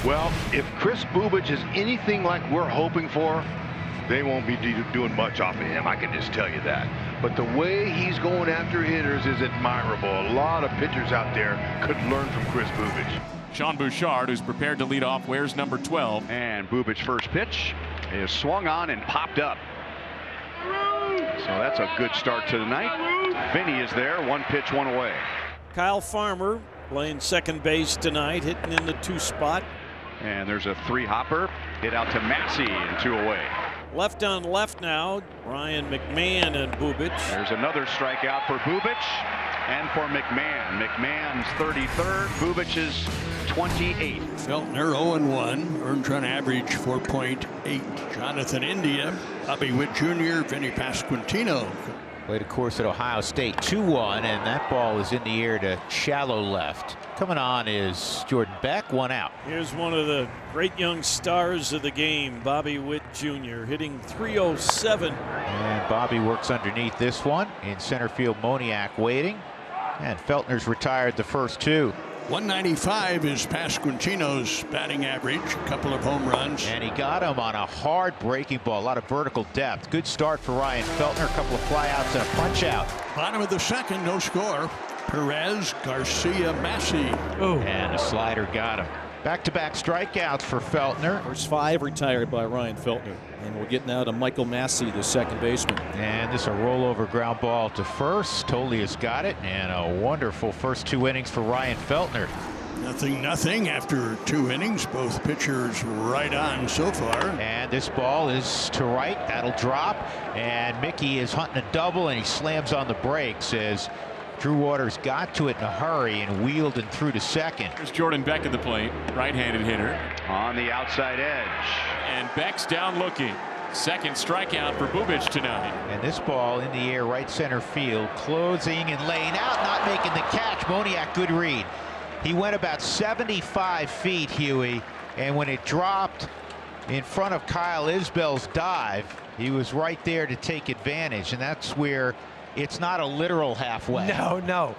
Well, if Chris Bubich is anything like we're hoping for, they won't be doing much off of him. I can just tell you that. But the way he's going after hitters is admirable. A lot of pitchers out there could learn from Chris Bubich. Sean Bouchard, who's prepared to lead off, wears number 12. And Bubich's first pitch is swung on and popped up. So that's a good start to the night. Vinny is there, one pitch, one away. Kyle Farmer playing second base tonight, hitting in the 2 spot. And there's a 3-hopper hit out to Massey and 2 away. Left on left now, Ryan McMahon and Bubich. There's another strikeout for Bubich and for McMahon. McMahon's 33rd, Bubich's 28th. Feltner 0-1, earned run average 4.8. Jonathan India, Bobby Witt Jr., Vinny Pasquantino. Played a course at Ohio State, 2-1, and that ball is in the air to shallow left. Coming on is Jordan Beck, 1 out. Here's one of the great young stars of the game, Bobby Witt Jr., hitting .307. And Bobby works underneath this one. In center field, Moniak waiting. And Feltner's retired the first 2. 195 is Pasquantino's batting average, a couple of home runs. And he got him on a hard breaking ball, a lot of vertical depth. Good start for Ryan Feltner, a couple of flyouts and a punch out. Bottom of the second, no score. Perez, Garcia, Massey. Oh. And a slider got him. Back-to-back strikeouts for Feltner. First 5 retired by Ryan Feltner. And we're getting out of Michael Massey, the second baseman. And this a rollover ground ball to first. Tolia's got it. And a wonderful first 2 innings for Ryan Feltner. Nothing after 2 innings. Both pitchers right on so far. And this ball is to right. That'll drop. And Mickey is hunting a double, and he slams on the brakes as Drew Waters got to it in a hurry and wheeled and threw to second. There's Jordan Beck at the plate, right-handed hitter. On the outside edge. And Beck's down looking. Second strikeout for Bubich tonight. And this ball in the air, right center field, closing and laying out, not making the catch. Moniak, good read. He went about 75 feet, Huey, and when it dropped in front of Kyle Isbell's dive, he was right there to take advantage, and that's where it's not a literal halfway. No.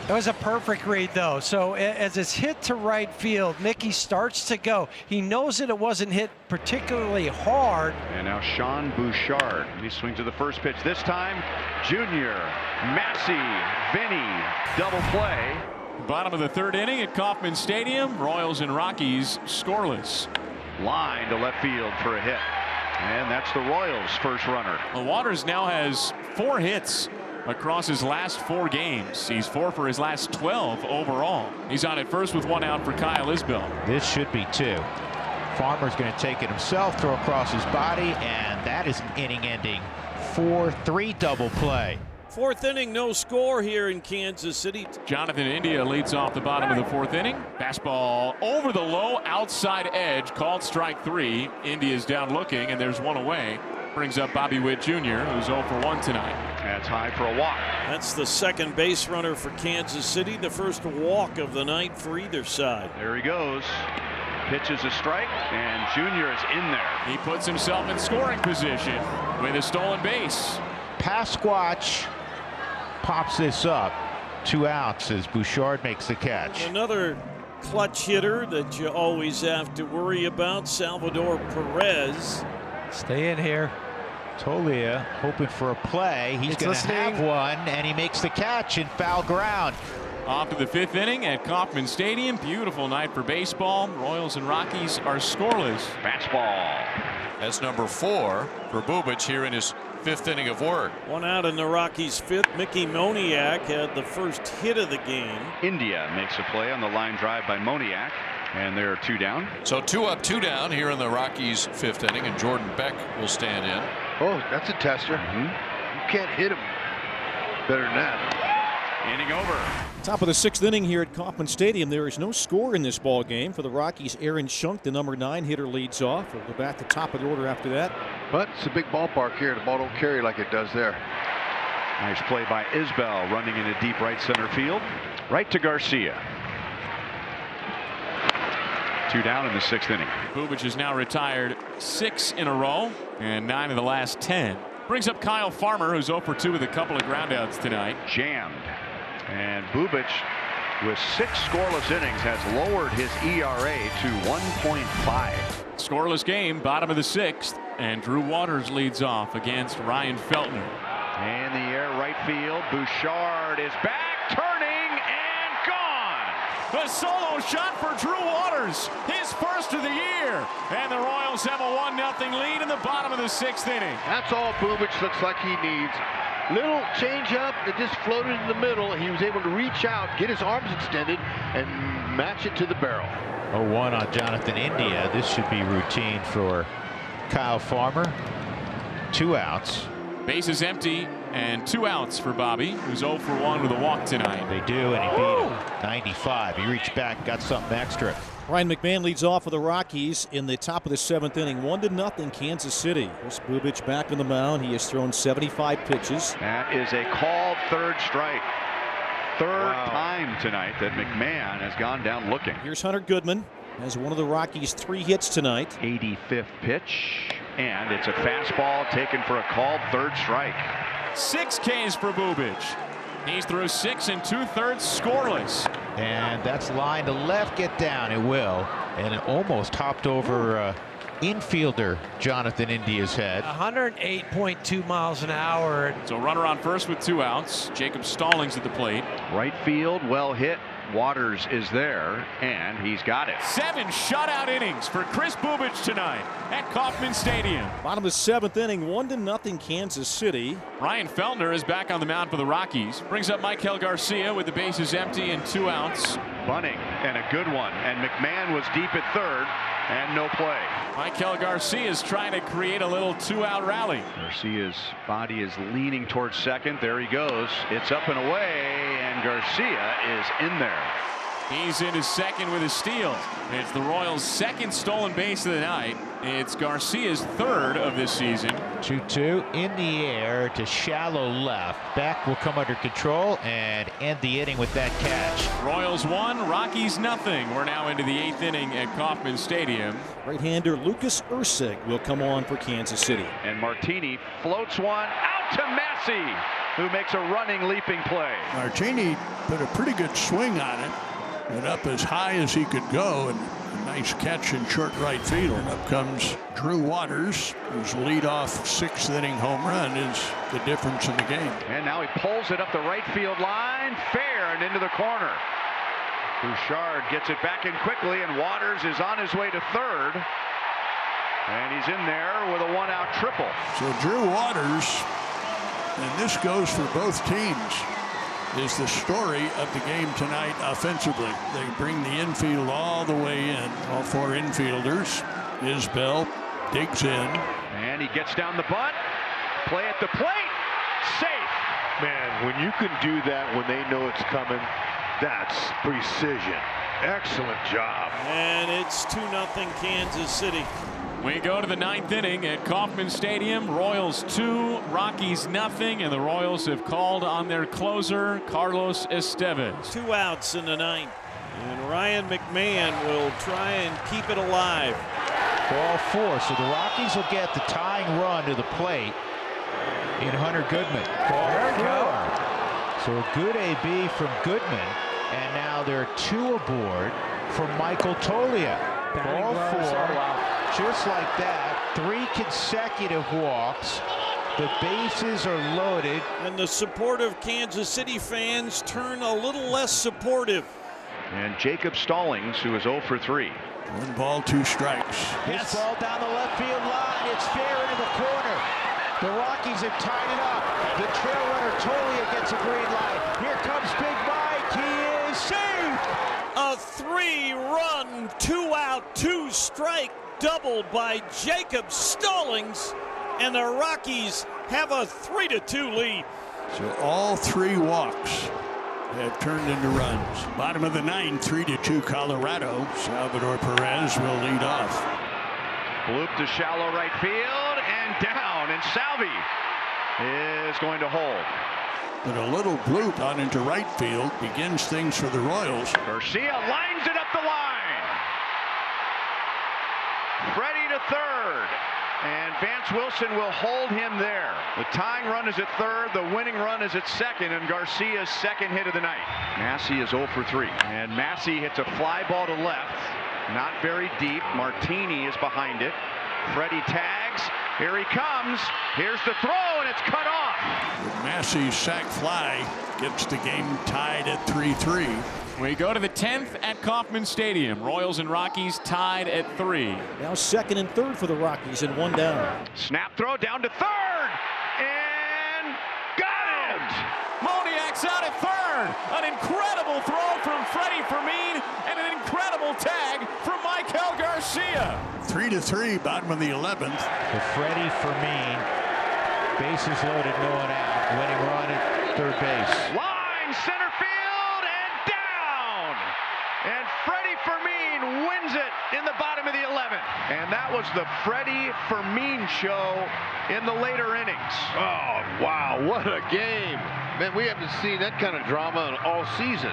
It was a perfect read, though. So as it's hit to right field, Mickey starts to go. He knows that it wasn't hit particularly hard. And now Sean Bouchard. He swings to the first pitch this time. Junior, Massey, Vinny, double play. Bottom of the 3rd inning at Kauffman Stadium. Royals and Rockies scoreless. Line to left field for a hit. And that's the Royals' first runner. Well, Waters now has 4 hits across his last 4 games. He's 4 for his last 12 overall. He's on at first with 1 out for Kyle Isbell. This should be 2. Farmer's going to take it himself, throw across his body, and that is an inning-ending 4-3 double play. 4th inning, no score here in Kansas City. Jonathan India leads off the bottom of the 4th inning. Fastball over the low outside edge, called strike 3. India's down looking, and there's 1 away. Brings up Bobby Witt Jr., who's 0 for 1 tonight. That's high for a walk. That's the second base runner for Kansas City, the first walk of the night for either side. There he goes. Pitches a strike, and Junior is in there. He puts himself in scoring position with a stolen base. Pasquatch pops this up. 2 outs as Bouchard makes the catch. Another clutch hitter that you always have to worry about, Salvador Perez. Stay in here. Tolia hoping for a play. He's going to have one, and he makes the catch in foul ground. Off to the 5th inning at Kauffman Stadium. Beautiful night for baseball. Royals and Rockies are scoreless. Fastball. That's number 4 for Bubich here in his 5th inning of work. 1 out in the Rockies' 5th. Mickey Moniak had the first hit of the game. India makes a play on the line drive by Moniak, and there are 2 down. So 2 up, 2 down here in the Rockies' 5th inning, and Jordan Beck will stand in. Oh, that's a tester. You can't hit him better than that. Inning over. Top of the 6th inning here at Kauffman Stadium. There is no score in this ball game for the Rockies. Aaron Schunk, the number 9 hitter, leads off. We'll go back to top of the order after that. But it's a big ballpark here. The ball don't carry like it does there. Nice play by Isbell, running into deep right center field. Right to Garcia. 2 down in the 6th inning. Bubich is now retired 6 in a row and 9 of the last 10. Brings up Kyle Farmer, who's 0 for 2 with a couple of groundouts tonight. Jammed. And Bubich with 6 scoreless innings, has lowered his ERA to 1.5. Scoreless game, bottom of the 6th, and Drew Waters leads off against Ryan Feltner. In the air, right field. Bouchard is back, turning, and gone. The solo shot for Drew Waters, his first of the year, and the Royals have a 1-0 lead in the bottom of the 6th inning. That's all Bubich looks like he needs. Little changeup that just floated in the middle. He was able to reach out, get his arms extended, and match it to the barrel. 0-1 on Jonathan India. This should be routine for Kyle Farmer. 2 outs. Bases empty and 2 outs for Bobby, who's 0 for 1 with a walk tonight. They do, and he beat him. 95. He reached back, got something extra. Ryan McMahon leads off for the Rockies in the top of the 7th inning. 1-0 Kansas City. Here's Bubich back on the mound. He has thrown 75 pitches. That is a called 3rd strike. Third time tonight that McMahon has gone down looking. Here's Hunter Goodman, has one of the Rockies' 3 hits tonight. 85th pitch, and it's a fastball taken for a called 3rd strike. 6 Ks for Bubich. He's through 6 2/3 scoreless. And that's line to left, get down, it will. And it almost hopped over infielder Jonathan India's head. 108.2 miles an hour. So runner on first with 2 outs. Jacob Stallings at the plate. Right field, well hit. Waters is there, and he's got it. 7 shutout innings for Chris Bubich tonight at Kauffman Stadium. Bottom of the 7th inning, 1-0 Kansas City. Ryan Feltner is back on the mound for the Rockies. Brings up Michael Garcia with the bases empty and 2 outs. Bunting, and a good one. And McMahon was deep at 3rd, and no play. Michael Garcia is trying to create a little 2-out rally. Garcia's body is leaning towards 2nd. There he goes. It's up and away, and Garcia is in there. He's in his 2nd with a steal. It's the Royals' 2nd stolen base of the night. It's Garcia's 3rd of this season. 2-2 in the air to shallow left. Beck will come under control and end the inning with that catch. Royals 1, Rockies nothing. We're now into the 8th inning at Kauffman Stadium. Right-hander Lucas Erceg will come on for Kansas City. And Martini floats one out to Massey, who makes a running, leaping play. Martini put a pretty good swing on it. Went up as high as he could go, and a nice catch in short right field. And up comes Drew Waters, whose leadoff 6th inning home run is the difference in the game. And now he pulls it up the right field line, fair and into the corner. Bouchard gets it back in quickly, and Waters is on his way to 3rd. And he's in there with a 1-out triple. So Drew Waters, and this goes for both teams, is the story of the game tonight offensively. They bring the infield all the way in. All 4 infielders. Isbell digs in. And he gets down the bunt. Play at the plate. Safe. Man, when you can do that when they know it's coming, that's precision. Excellent job. And it's 2-0 Kansas City. We go to the 9th inning at Kauffman Stadium. Royals 2, Rockies nothing, and the Royals have called on their closer, Carlos Estevez. 2 outs in the 9th. And Ryan McMahon will try and keep it alive. Ball 4, so the Rockies will get the tying run to the plate in Hunter Goodman. Ball 4. So a good AB from Goodman, and now there are 2 aboard for Michael Tolia. Ball 4. Just like that, 3 consecutive walks. The bases are loaded. And the supportive Kansas City fans turn a little less supportive. And Jacob Stallings, who is 0 for 3. 1 ball, 2 strikes. This ball down the left field line. It's fair into the corner. The Rockies have tied it up. The trail runner Tolia gets a green light. Here comes Big Mike. He is safe. A 3-run, 2-out, 2-strike double by Jacob Stallings, and the Rockies have a 3-2 lead. So all 3 walks have turned into runs. Bottom of the 9th, 3-2 Colorado. Salvador Perez will lead off. Bloop to shallow right field and down, and Salvi is going to hold. But a little bloop on into right field begins things for the Royals. Garcia lines it up the line. Freddie to 3rd, And Vance Wilson will hold him there. The tying run is at third, the winning run is at second, and Garcia's second hit of the night. Massey is 0 for 3. And Massey hits a fly ball to left. Not very deep. Martini is behind it. Freddie tags. Here he comes. Here's the throw, and it's cut off. Massey's sac fly gets the game tied at 3-3. We go to the 10th at Kauffman Stadium. Royals and Rockies tied at 3. Now second and third for the Rockies and one down. Snap throw down to third. And got it. Moniak's out at third. An incredible throw from Freddie Fermin and an incredible tag from Michael Garcia. 3-3, bottom of the 11th. To Freddie Fermin. Bases loaded, no one out. Winning run at third base. Line center field and down. And Freddie Fermin wins it in the bottom of the 11th. And that was the Freddie Fermin show in the later innings. Oh, wow, what a game. Man, we haven't seen that kind of drama all season.